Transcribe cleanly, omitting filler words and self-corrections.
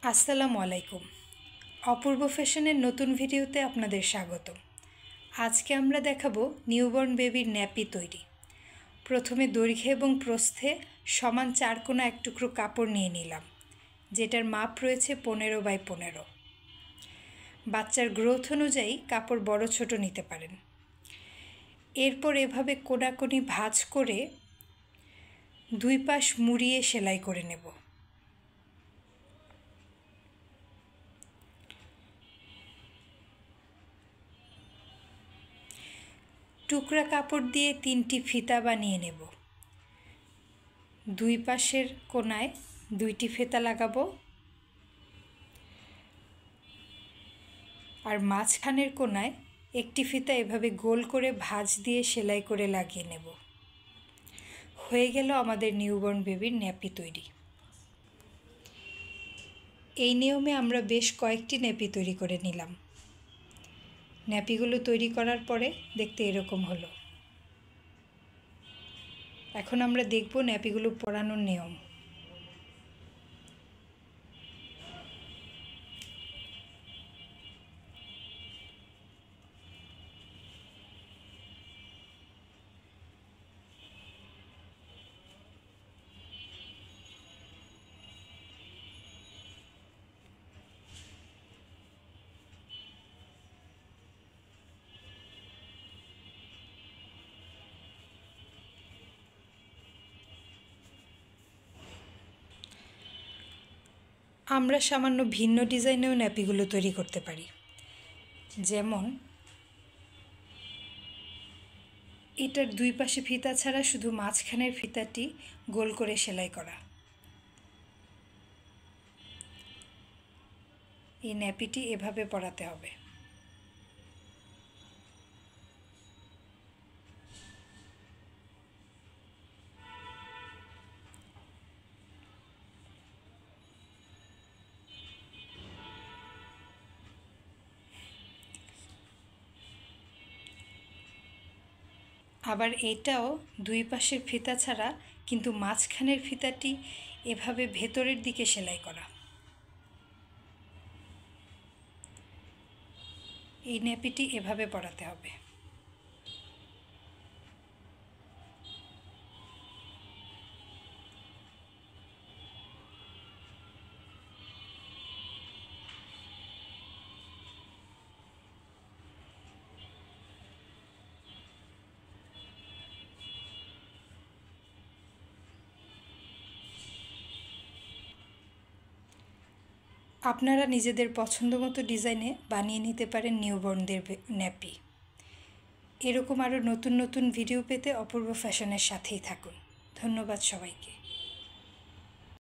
আসসালামু আলাইকুম। অপূর্ব ফ্যাশনের নতুন ভিডিওতে আপনাদের স্বাগত। আজকে আমরা দেখাবো নিউবর্ন বেবির ন্যাপি তৈরি। প্রথমে দৈর্ঘ্যে এবং প্রস্থে সমান 4 কোনা এক টুকরো কাপড় নিয়ে নিলাম, যেটার মাপ রয়েছে 15x15। বাচ্চার গ্রোথ অনুযায়ী কাপড় বড় ছোট নিতে পারেন। এরপর এভাবে কোনাকুনি ভাঁজ করে দুই পাশ মুড়িয়ে সেলাই করে নেব। টুকরা কাপড় দিয়ে 3টি ফিতা বানিয়ে নেব। দুই পাশের কোনায় 2টি ফিতা লাগাবো আর মাঝখানের কোনায় একটি ফিতা এভাবে গোল করে ভাঁজ দিয়ে সেলাই করে লাগিয়ে নেব। হয়ে গেল আমাদের নিউবর্ন বেবির ন্যাপি তৈরি। এই নিয়মে আমরা বেশ কয়েকটি ন্যাপি তৈরি করে নিলাম। ন্যাপিগুলো তৈরি করার পরে দেখতে এরকম হলো। এখন আমরা দেখব ন্যাপিগুলো পরানোর নিয়ম। আমরা সামান্য ভিন্ন ডিজাইনেও ন্যাপিগুলো তৈরি করতে পারি। যেমন এটার দুই পাশে ফিতা ছাড়া শুধু মাঝখানের ফিতাটি গোল করে সেলাই করা। এই ন্যাপিটি এভাবে পরাতে হবে। আবার এটাও দুই পাশের ফিতা ছাড়া কিন্তু মাঝখানের ফিতাটি এভাবে ভেতরের দিকে সেলাই করা। এই ন্যাপিটি এভাবে পরাতে হবে। আপনারা নিজেদের পছন্দমতো ডিজাইনে বানিয়ে নিতে পারেন নিউবর্নদের ন্যাপি। এরকম আরও নতুন নতুন ভিডিও পেতে অপূর্ব ফ্যাশনের সাথেই থাকুন। ধন্যবাদ সবাইকে।